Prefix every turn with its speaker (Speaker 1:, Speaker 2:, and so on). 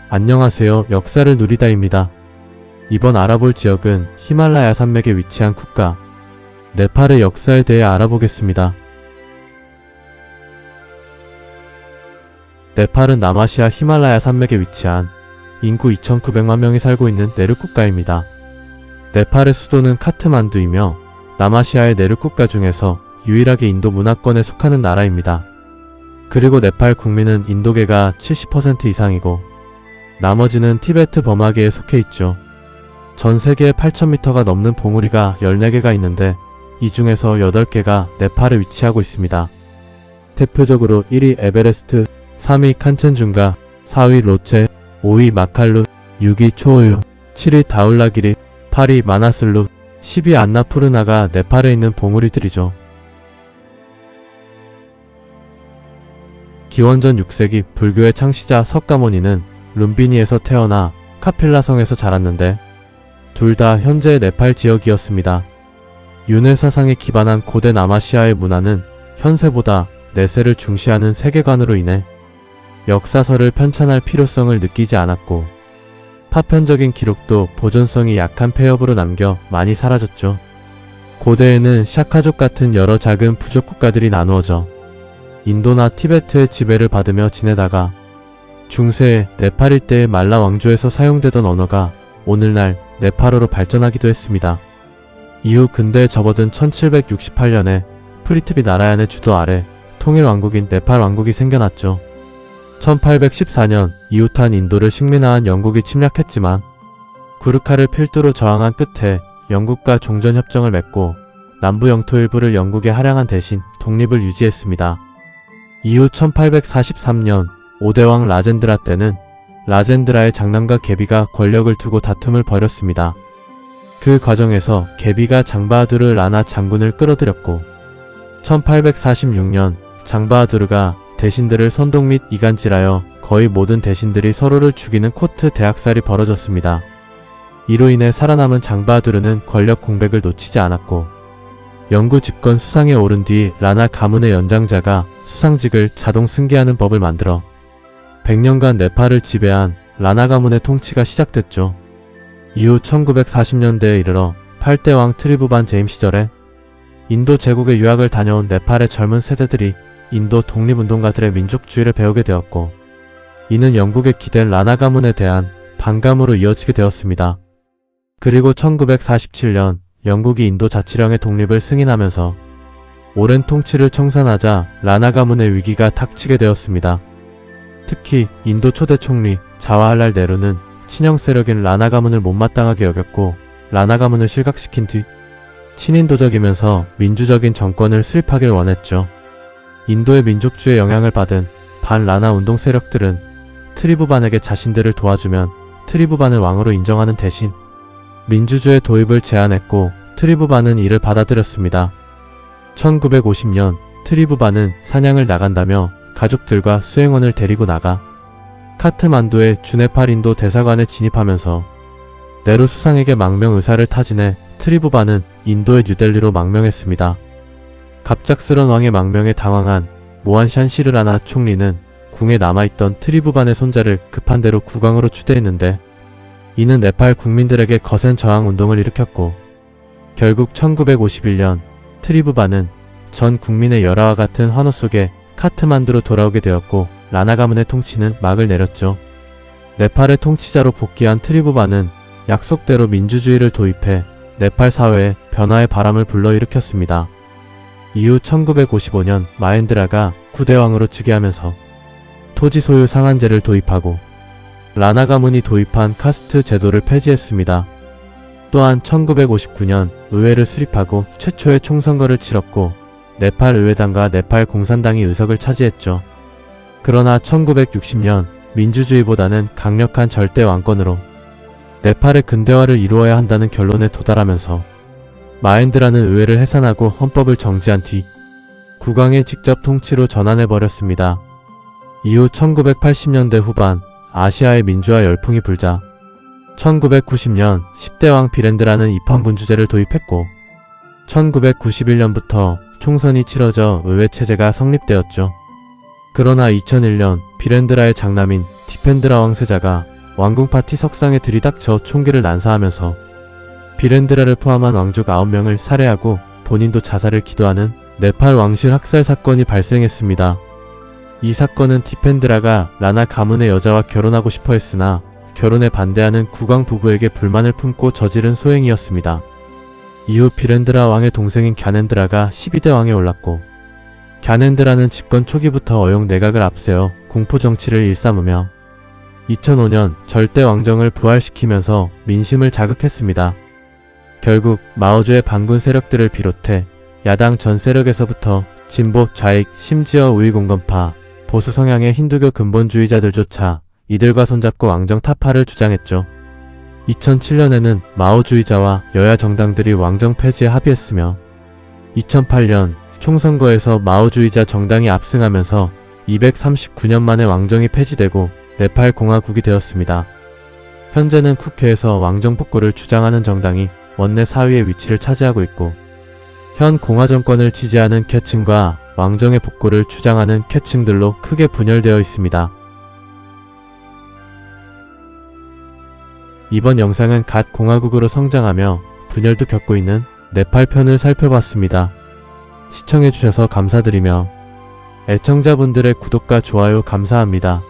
Speaker 1: 안녕하세요. 역사를 누리다입니다. 이번 알아볼 지역은 히말라야 산맥에 위치한 국가 네팔의 역사에 대해 알아보겠습니다. 네팔은 남아시아 히말라야 산맥에 위치한 인구 2,900만 명이 살고 있는 내륙 국가입니다. 네팔의 수도는 카트만두이며 남아시아의 내륙 국가 중에서 유일하게 인도 문화권에 속하는 나라입니다. 그리고 네팔 국민은 인도계가 70% 이상이고 나머지는 티베트 버마계에 속해 있죠. 전 세계에 8,000m가 넘는 봉우리가 14개가 있는데 이 중에서 8개가 네팔에 위치하고 있습니다. 대표적으로 1위 에베레스트, 3위 칸첸중가, 4위 로체, 5위 마칼루, 6위 초오유, 7위 다울라기리, 8위 마나슬루, 10위 안나푸르나가 네팔에 있는 봉우리들이죠. 기원전 6세기 불교의 창시자 석가모니는 룸비니에서 태어나 카필라성에서 자랐는데 둘 다 현재의 네팔 지역이었습니다. 윤회 사상에 기반한 고대 남아시아의 문화는 현세보다 내세를 중시하는 세계관으로 인해 역사서를 편찬할 필요성을 느끼지 않았고 파편적인 기록도 보존성이 약한 폐업으로 남겨 많이 사라졌죠. 고대에는 샤카족 같은 여러 작은 부족 국가들이 나누어져 인도나 티베트의 지배를 받으며 지내다가 중세의 네팔 일대의 말라 왕조에서 사용되던 언어가 오늘날 네팔어로 발전하기도 했습니다. 이후 근대에 접어든 1768년에 프리트비 나라얀의 주도 아래 통일왕국인 네팔 왕국이 생겨났죠. 1814년 이웃한 인도를 식민화한 영국이 침략했지만 구르카를 필두로 저항한 끝에 영국과 종전협정을 맺고 남부 영토 일부를 영국에 할양한 대신 독립을 유지했습니다. 이후 1843년 5대왕 라젠드라 때는 라젠드라의 장남과 게비가 권력을 두고 다툼을 벌였습니다. 그 과정에서 게비가 장바하두르 라나 장군을 끌어들였고 1846년 장바하두르가 대신들을 선동 및 이간질하여 거의 모든 대신들이 서로를 죽이는 코트 대학살이 벌어졌습니다. 이로 인해 살아남은 장바하두르는 권력 공백을 놓치지 않았고 영구 집권 수상에 오른 뒤 라나 가문의 연장자가 수상직을 자동 승계하는 법을 만들어 100년간 네팔을 지배한 라나 가문의 통치가 시작됐죠. 이후 1940년대에 이르러 8대 왕 트리부반 제임 시절에 인도 제국에 유학을 다녀온 네팔의 젊은 세대들이 인도 독립운동가들의 민족주의를 배우게 되었고 이는 영국에 기댄 라나 가문에 대한 반감으로 이어지게 되었습니다. 그리고 1947년 영국이 인도 자치령의 독립을 승인하면서 오랜 통치를 청산하자 라나 가문의 위기가 닥치게 되었습니다. 특히 인도 초대 총리 자와할랄 네루는 친형 세력인 라나 가문을 못마땅하게 여겼고 라나 가문을 실각시킨 뒤 친인도적이면서 민주적인 정권을 수립하길 원했죠. 인도의 민족주의에 영향을 받은 반라나 운동 세력들은 트리부반에게 자신들을 도와주면 트리부반을 왕으로 인정하는 대신 민주주의 도입을 제안했고 트리부반은 이를 받아들였습니다. 1950년 트리부반은 사냥을 나간다며 가족들과 수행원을 데리고 나가 카트만두의 주네팔 인도 대사관에 진입하면서 네루 수상에게 망명 의사를 타진해 트리부반은 인도의 뉴델리로 망명했습니다. 갑작스런 왕의 망명에 당황한 모한샨 시르라나 총리는 궁에 남아있던 트리부반의 손자를 급한 대로 국왕으로 추대했는데 이는 네팔 국민들에게 거센 저항 운동을 일으켰고 결국 1951년 트리부반은 전 국민의 열화와 같은 환호 속에 카트만두로 돌아오게 되었고 라나 가문의 통치는 막을 내렸죠. 네팔의 통치자로 복귀한 트리부반은 약속대로 민주주의를 도입해 네팔 사회에 변화의 바람을 불러일으켰습니다. 이후 1955년 마헨드라가 9대왕으로 즉위하면서 토지 소유 상한제를 도입하고 라나 가문이 도입한 카스트 제도를 폐지했습니다. 또한 1959년 의회를 수립하고 최초의 총선거를 치렀고 네팔 의회당과 네팔 공산당이 의석을 차지했죠. 그러나 1960년 민주주의보다는 강력한 절대 왕권으로 네팔의 근대화를 이루어야 한다는 결론에 도달하면서 마헨드라는 의회를 해산하고 헌법을 정지한 뒤 국왕의 직접 통치로 전환해버렸습니다. 이후 1980년대 후반 아시아의 민주화 열풍이 불자 1990년 10대왕 비렌드라는 입헌군주제를 도입했고 1991년부터 총선이 치러져 의회체제가 성립되었죠. 그러나 2001년 비렌드라의 장남인 디펜드라 왕세자가 왕궁 파티 석상에 들이닥쳐 총기를 난사하면서 비렌드라를 포함한 왕족 9명을 살해하고 본인도 자살을 기도하는 네팔 왕실 학살 사건이 발생했습니다. 이 사건은 디펜드라가 라나 가문의 여자와 결혼하고 싶어 했으나 결혼에 반대하는 국왕 부부에게 불만을 품고 저지른 소행이었습니다. 이후 비렌드라 왕의 동생인 갸넨드라가 12대 왕에 올랐고, 갸넨드라는 집권 초기부터 어용 내각을 앞세워 공포 정치를 일삼으며 2005년 절대 왕정을 부활시키면서 민심을 자극했습니다. 결국 마오주의 반군 세력들을 비롯해 야당 전 세력에서부터 진보, 좌익, 심지어 우익공건파, 보수 성향의 힌두교 근본주의자들조차 이들과 손잡고 왕정 타파를 주장했죠. 2007년에는 마오주의자와 여야 정당들이 왕정 폐지에 합의했으며 2008년 총선거에서 마오주의자 정당이 압승하면서 239년 만에 왕정이 폐지되고 네팔 공화국이 되었습니다. 현재는 국회에서 왕정 복구를 주장하는 정당이 원내 4위의 위치를 차지하고 있고, 현 공화 정권을 지지하는 계층과 왕정의 복구를 주장하는 계층들로 크게 분열되어 있습니다. 이번 영상은 갓 공화국으로 성장하며 분열도 겪고 있는 네팔 편을 살펴봤습니다. 시청해주셔서 감사드리며 애청자분들의 구독과 좋아요 감사합니다.